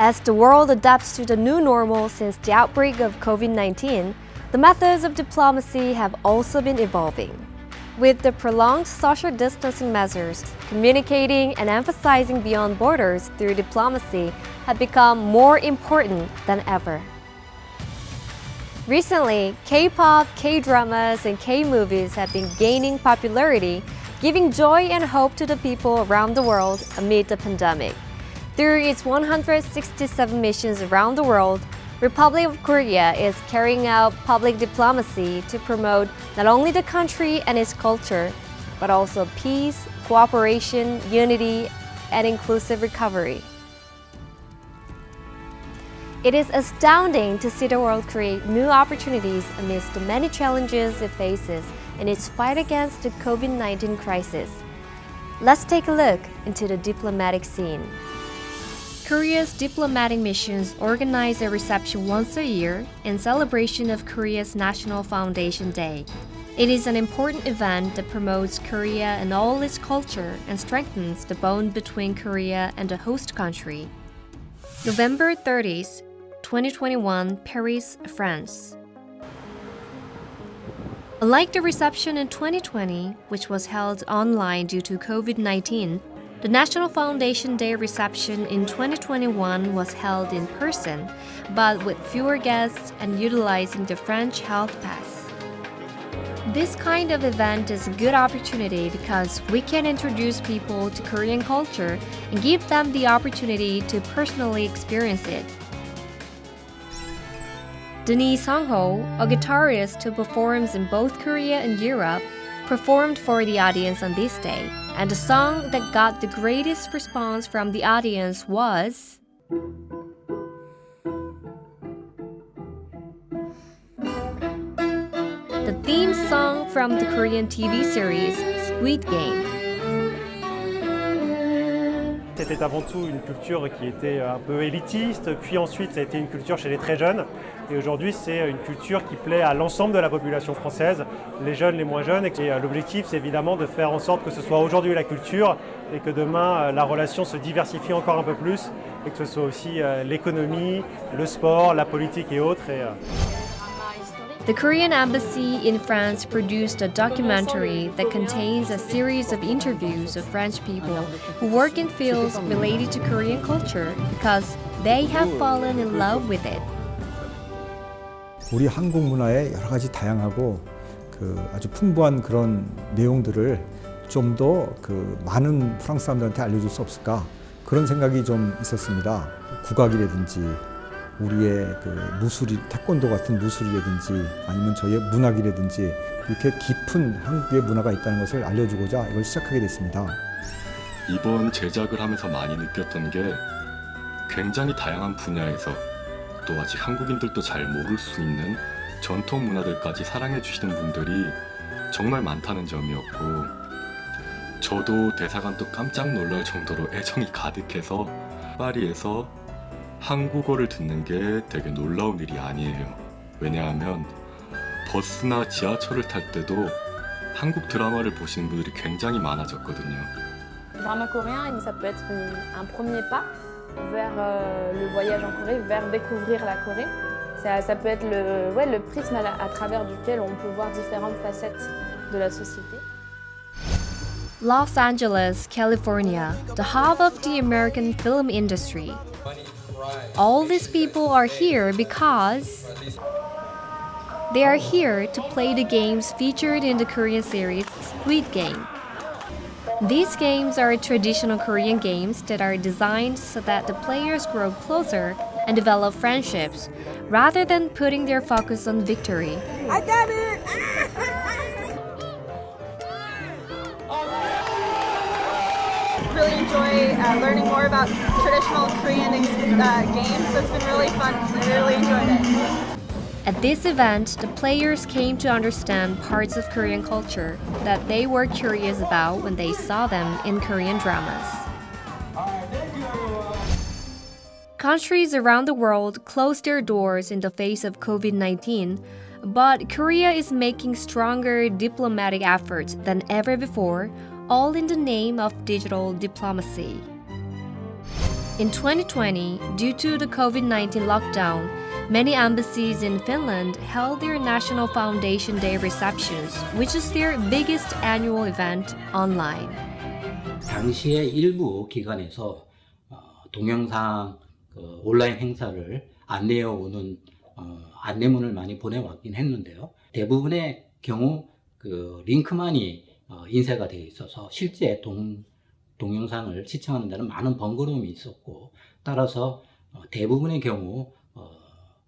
As the world adapts to the new normal since the outbreak of COVID-19, the methods of diplomacy have also been evolving. With the prolonged social distancing measures, communicating and emphasizing beyond borders through diplomacy have become more important than ever. Recently, K-pop, K-dramas, and K-movies have been gaining popularity, giving joy and hope to the people around the world amid the pandemic. Through its 167 missions around the world, Republic of Korea is carrying out public diplomacy to promote not only the country and its culture, but also peace, cooperation, unity, and inclusive recovery. It is astounding to see the world create new opportunities amidst the many challenges it faces in its fight against the COVID-19 crisis. Let's take a look into the diplomatic scene. Korea's diplomatic missions organize a reception once a year in celebration of Korea's National Foundation Day. It is an important event that promotes Korea and all its culture and strengthens the bond between Korea and the host country. November 30th, 2021, Paris, France. Unlike the reception in 2020, which was held online due to COVID-19, the National Foundation Day reception in 2021 was held in person, but with fewer guests and utilizing the French Health Pass. This kind of event is a good opportunity because we can introduce people to Korean culture and give them the opportunity to personally experience it. Denis Songho, a guitarist who performs in both Korea and Europe, performed for the audience on this day, and the song that got the greatest response from the audience was the theme song from the Korean TV series Squid Game. C'était avant tout une culture qui était un peu élitiste, puis ensuite ça a été une culture chez les très jeunes. Et aujourd'hui, c'est une culture qui plaît à l'ensemble de la population française, les jeunes, les moins jeunes. Et l'objectif, c'est évidemment de faire en sorte que ce soit aujourd'hui la culture et que demain, la relation se diversifie encore un peu plus et que ce soit aussi l'économie, le sport, la politique et autres. The Korean Embassy in France produced a documentary that contains a series of interviews of French people who work in fields related to Korean culture because they have fallen in love with it. 우리 한국 문화의 여러 가지 다양하고 아주 풍부한 그런 내용들을 좀 더 많은 프랑스 사람들한테 알려줄 수 없을까 그런 생각이 좀 있었습니다. 국악이라든지 우리의 무술, 태권도 같은 무술이라든지 아니면 저희의 문학이라든지 이렇게 깊은 한국의 문화가 있다는 것을 알려주고자 이걸 시작하게 됐습니다. 이번 제작을 하면서 많이 느꼈던 게 굉장히 다양한 분야에서 또 아직 한국인들도 잘 모를 수 있는 전통 문화들까지 사랑해 주시는 분들이 정말 많다는 점이었고 저도 대사관도 깜짝 놀랄 정도로 애정이 가득해서 파리에서 한국어를 듣는 게 되게 놀라운 일이 아니에요. 왜냐하면 버스나 지하철을 탈 때도 한국 드라마를 보시는 분들이 굉장히 많아졌거든요. Drama coréen, ça peut être un premier pas vers le voyage en Corée, vers découvrir la Corée. Ça peut être le prisme à travers duquel on peut voir différentes facettes de la société. Los Angeles, California, the hub of the American film industry. All these people are here because they are here to play the games featured in the Korean series Squid Game. These games are traditional Korean games that are designed so that the players grow closer and develop friendships, rather than putting their focus on victory. I got it! Really enjoy learning more about traditional Korean games, so it's been really fun. I really enjoyed it. At this event, the players came to understand parts of Korean culture that they were curious about when they saw them in Korean dramas. Countries around the world closed their doors in the face of COVID-19, but Korea is making stronger diplomatic efforts than ever before, all in the name of digital diplomacy. In 2020, due to the COVID-19 lockdown, many embassies in Finland held their National Foundation Day receptions, which is their biggest annual event, online. 당시에 일부 기관에서 동영상 온라인 행사를 안내해 오는 안내문을 많이 보내왔긴 했는데요. 대부분의 경우 그 링크만이 인쇄가 되어 있어서 실제 동영상을 시청하는 데는 많은 번거로움이 있었고, 따라서 대부분의 경우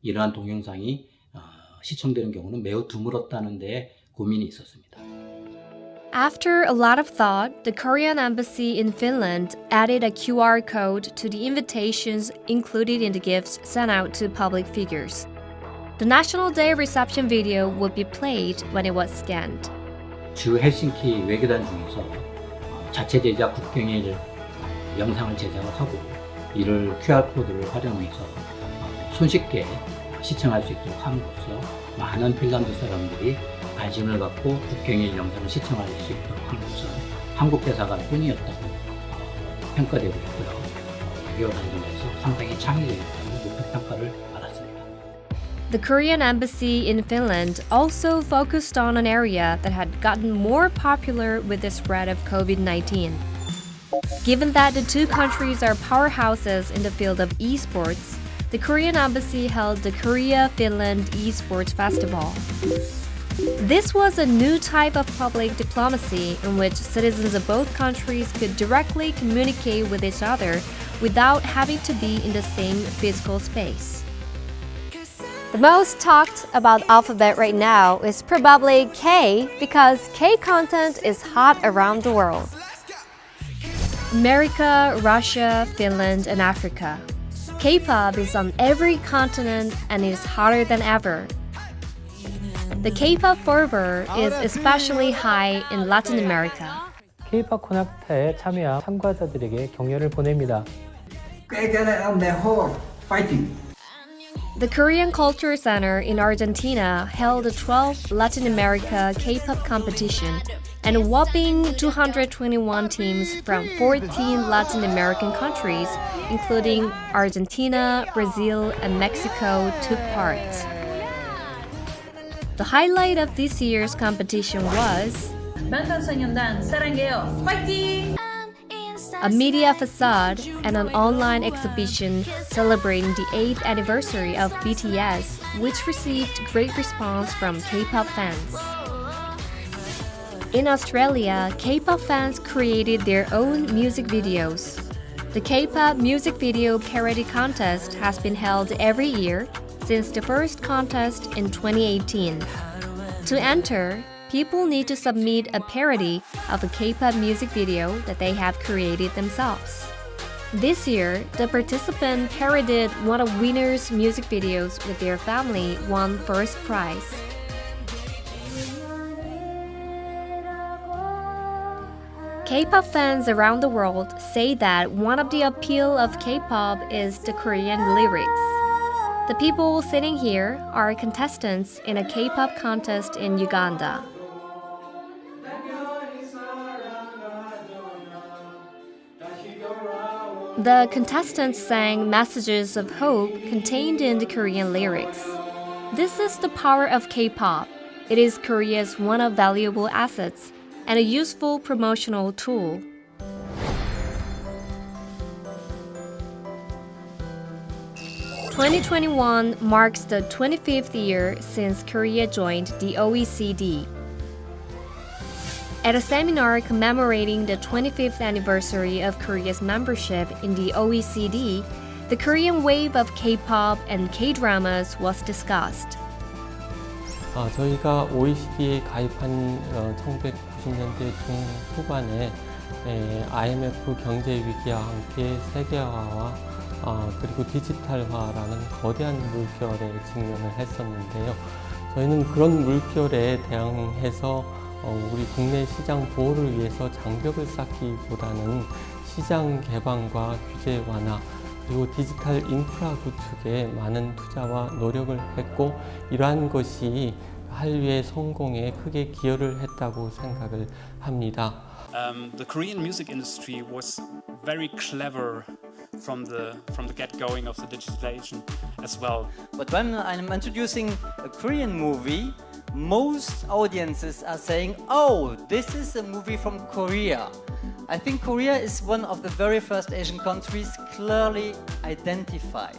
이러한 동영상이 시청되는 경우는 매우 드물었다는 데 고민이 있었습니다. After a lot of thought, the Korean embassy in Finland added a QR code to the invitations included in the gifts sent out to public figures. The National Day reception video would be played when it was scanned. 주 헬싱키 외교단 중에서 자체 제작 국경일 영상을 제작을 하고 이를 QR코드를 활용해서 손쉽게 시청할 수 있도록 함으로써 많은 핀란드 사람들이 관심을 갖고 국경일 영상을 시청할 수 있도록 한 것은 한국 대사관 뿐이었다고 평가되고 있고요. 외교 단점에서 상당히 창의적이었다고 높은 평가를 받았습니다. The Korean embassy in Finland also focused on an area that had gotten more popular with the spread of COVID-19. Given that the two countries are powerhouses in the field of esports, the Korean embassy held the Korea-Finland Esports Festival. This was a new type of public diplomacy in which citizens of both countries could directly communicate with each other without having to be in the same physical space. The most talked about alphabet right now is probably K, because K content is hot around the world. America, Russia, Finland, and Africa. K-pop is on every continent and is hotter than ever. The K-pop fervor is especially high in Latin America. K-pop 콘텐츠에 참여한 참가자들에게 격려를 보냅니다. The Korean Culture Center in Argentina held the 12th Latin America K-pop competition, and a whopping 221 teams from 14 Latin American countries, including Argentina, Brazil, and Mexico, took part. The highlight of this year's competition was 방탄소년단 사랑해요. 파이팅! a media facade and an online exhibition celebrating the 8th anniversary of BTS, which received great response from K-pop fans. In Australia, K-pop fans created their own music videos. The K-pop music video parody contest has been held every year since the first contest in 2018. To enter, people need to submit a parody of a K-pop music video that they have created themselves. This year, the participant parodied one of winners' music videos with their family, won first prize. K-pop fans around the world say that one of the appeal of K-pop is the Korean lyrics. The people sitting here are contestants in a K-pop contest in Uganda. The contestants sang messages of hope contained in the Korean lyrics. This is the power of K-pop. It is Korea's one of valuable assets and a useful promotional tool. "2021 marks the 25th year since Korea joined the OECD. At a seminar commemorating the 25th anniversary of Korea's membership in the OECD, the Korean wave of K-pop and K-dramas was discussed. 저희가 OECD에 가입한 1990년대 중후반에 IMF 경제 위기와 함께 세계화와 그리고 디지털화라는 거대한 물결에 직면을 했었는데요. 저희는 그런 물결에 대항해서 우리 국내 시장 보호를 위해서 장벽을 쌓기보다는 시장 개방과 규제 완화, 그리고 디지털 인프라 구축에 많은 투자와 노력을 했고, 이러한 것이 한류의 성공에 크게 기여를 했다고 생각을 합니다. The Korean music industry was very clever from the get-going of the digitalization as well. But when I'm introducing a Korean movie, most audiences are saying, "Oh, this is a movie from Korea." I think Korea is one of the very first Asian countries clearly identified.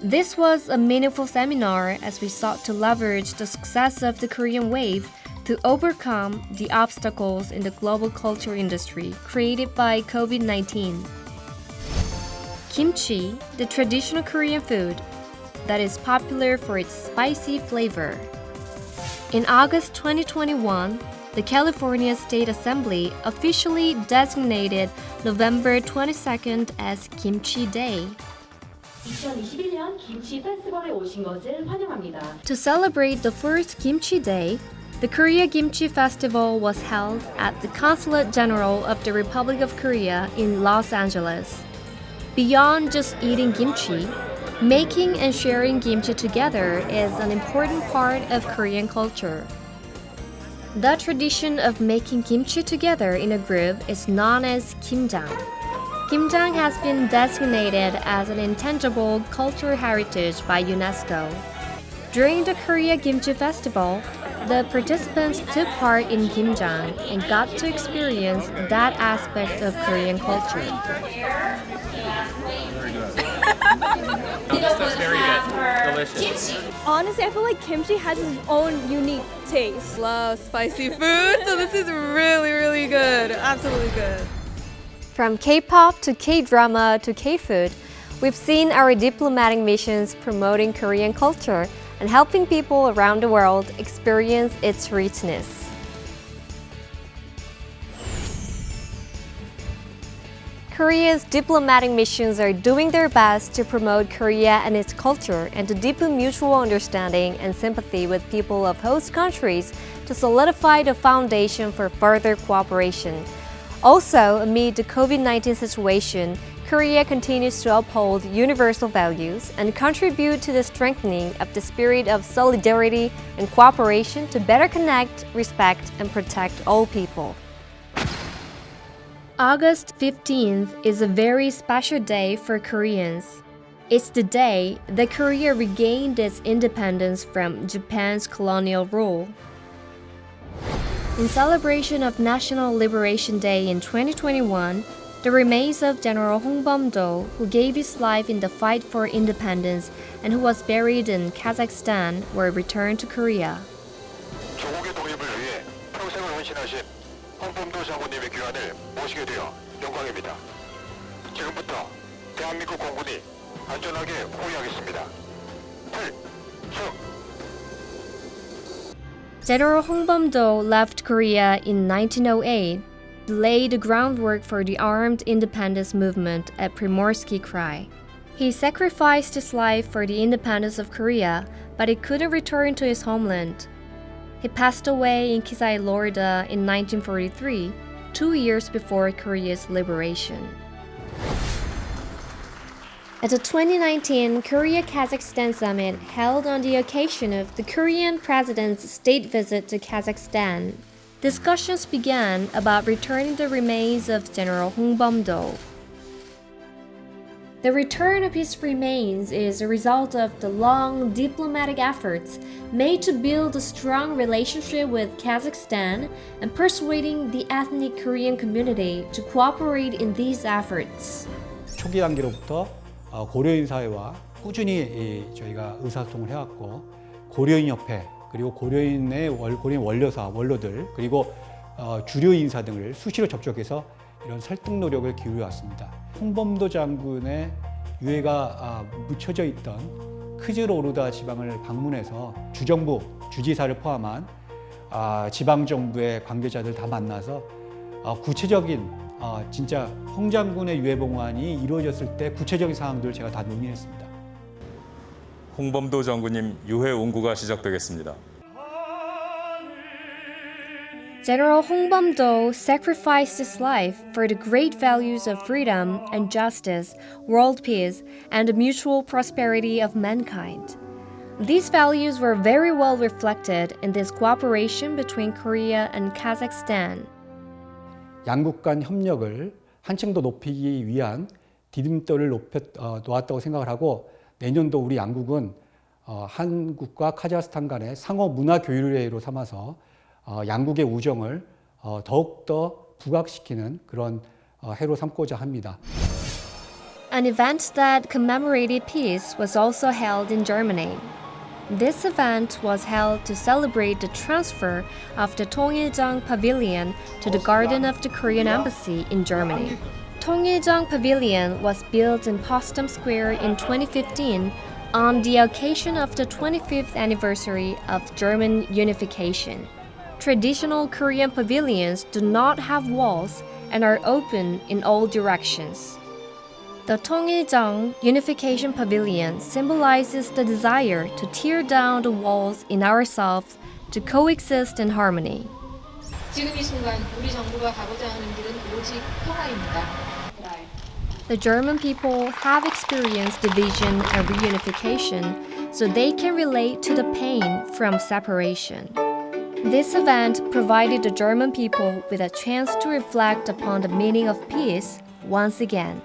This was a meaningful seminar as we sought to leverage the success of the Korean wave to overcome the obstacles in the global culture industry created by COVID-19. Kimchi, the traditional Korean food that is popular for its spicy flavor. In August 2021, the California State Assembly officially designated November 22nd as Kimchi Day. 2021년 김치 페스티벌에 오신 것을 환영합니다. To celebrate the first Kimchi Day, the Korea Kimchi Festival was held at the Consulate General of the Republic of Korea in Los Angeles. Beyond just eating kimchi, making and sharing kimchi together is an important part of Korean culture. The tradition of making kimchi together in a group is known as kimjang. Kimjang has been designated as an intangible cultural heritage by UNESCO. During the Korea Kimchi Festival, the participants took part in kimjang and got to experience that aspect of Korean culture. That's very good. Delicious. Honestly, I feel like kimchi has its own unique taste. Love spicy food, so this is really, really good. Absolutely good. From K-pop to K-drama to K-food, we've seen our diplomatic missions promoting Korean culture and helping people around the world experience its richness. Korea's diplomatic missions are doing their best to promote Korea and its culture and to deepen mutual understanding and sympathy with people of host countries to solidify the foundation for further cooperation. Also, amid the COVID-19 situation, Korea continues to uphold universal values and contribute to the strengthening of the spirit of solidarity and cooperation to better connect, respect, and protect all people. August 15th is a very special day for Koreans. It's the day that Korea regained its independence from Japan's colonial rule. In celebration of National Liberation Day in 2021, the remains of General Hong Bum-do, who gave his life in the fight for independence and who was buried in Kazakhstan, were returned to Korea. 조국의 독립을 위해 평생을 헌신하신 홍범도 장군님의 귀환을 모시게 되어 영광입니다. 지금부터 대한민국 공군이 안전하게 호위하겠습니다. 필승! General Hong Bum-do left Korea in 1908 to lay the groundwork for the armed independence movement at Primorsky Krai. He sacrificed his life for the independence of Korea, but he couldn't return to his homeland. He passed away in Kisai Lorda in 1943, 2 years before Korea's liberation. At the 2019 Korea-Kazakhstan Summit held on the occasion of the Korean president's state visit to Kazakhstan, discussions began about returning the remains of General Hong Bum-do. The return of his remains is a result of the long diplomatic efforts made to build a strong relationship with Kazakhstan and persuading the ethnic Korean community to cooperate in these efforts. 초기 단계로부터 고려인 사회와 꾸준히 저희가 의사소통을 해왔고 고려인 협회 그리고 고려인의 고려인 원료사, 원로들 그리고 주류 인사 등을 수시로 접촉해서 이런 설득 노력을 기울여 왔습니다. 홍범도 장군의 유해가 묻혀져 있던 크즈로르다 지방을 방문해서 주정부, 주지사를 포함한 지방정부의 관계자들 다 만나서 구체적인 진짜 홍 장군의 유해 봉환이 이루어졌을 때 구체적인 상황들을 제가 다 논의했습니다. 홍범도 장군님 유해 운구가 시작되겠습니다. General Hong Bum-do sacrificed his life for the great values of freedom and justice, world peace, and the mutual prosperity of mankind. These values were very well reflected in this cooperation between Korea and Kazakhstan. 양국 간 협력을 한층 더 높이기 위한 디딤돌을 놓았다고 생각을 하고 내년도 우리 양국은 한국과 카자흐스탄 간의 상호 문화 교류회로 삼아서 양국의 우정을 더욱더 부각시키는 그런 해로 삼고자 합니다. An event that commemorated peace was also held in Germany. This event was held to celebrate the transfer of the Tongiljeong Pavilion to the garden of the Korean Embassy in Germany. Tongiljeong Pavilion was built in Potsdam Square in 2015 on the occasion of the 25th anniversary of German unification. Traditional Korean pavilions do not have walls and are open in all directions. The Tongiljeong Unification Pavilion symbolizes the desire to tear down the walls in ourselves to coexist in harmony. 지금 이 순간 우리 정부가 가고자 하는 길은 오직 평화입니다. The German people have experienced division and reunification, so they can relate to the pain from separation. This event provided the German people with a chance to reflect upon the meaning of peace once again.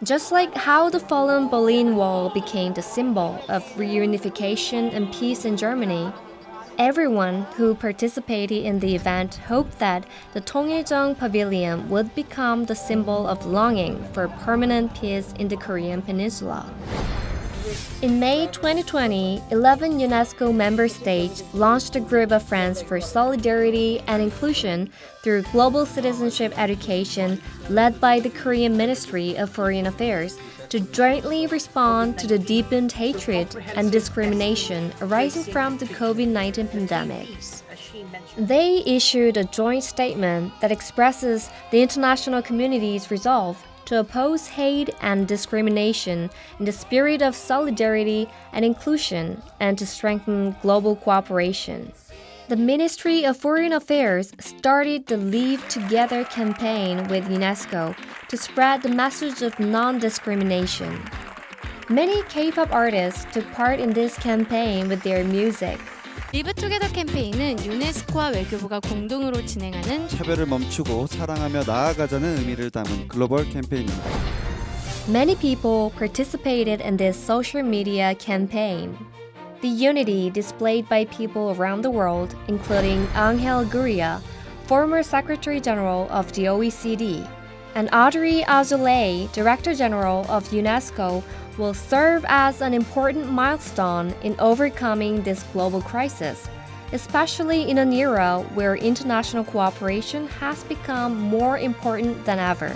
Just like how the fallen Berlin Wall became the symbol of reunification and peace in Germany, everyone who participated in the event hoped that the Tongiljeong Pavilion would become the symbol of longing for permanent peace in the Korean peninsula. In May 2020, 11 UNESCO member states launched a group of friends for solidarity and inclusion through global citizenship education led by the Korean Ministry of Foreign Affairs to jointly respond to the deepened hatred and discrimination arising from the COVID-19 pandemic. They issued a joint statement that expresses the international community's resolve to oppose hate and discrimination in the spirit of solidarity and inclusion and to strengthen global cooperation. The Ministry of Foreign Affairs started the Live Together campaign with UNESCO to spread the message of non-discrimination. Many K-pop artists took part in this campaign with their music. 리브투게더 캠페인은 유네스코와 외교부가 공동으로 진행하는 차별을 멈추고 사랑하며 나아가자는 의미를 담은 글로벌 캠페인입니다. Many people participated in this social media campaign. The unity displayed by people around the world, including Angel Gurria, former Secretary General of the OECD, and Audrey Azoulay, Director General of UNESCO, will serve as an important milestone in overcoming this global crisis, especially in an era where international cooperation has become more important than ever.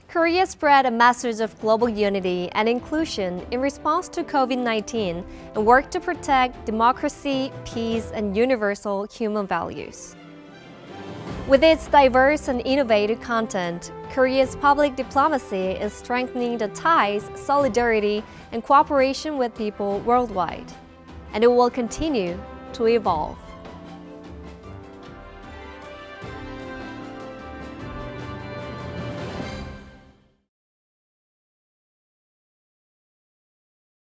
Korea spread a message of global unity and inclusion in response to COVID-19 and worked to protect democracy, peace, and universal human values. With its diverse and innovative content, Korea's public diplomacy is strengthening the ties, solidarity, and cooperation with people worldwide. And it will continue to evolve.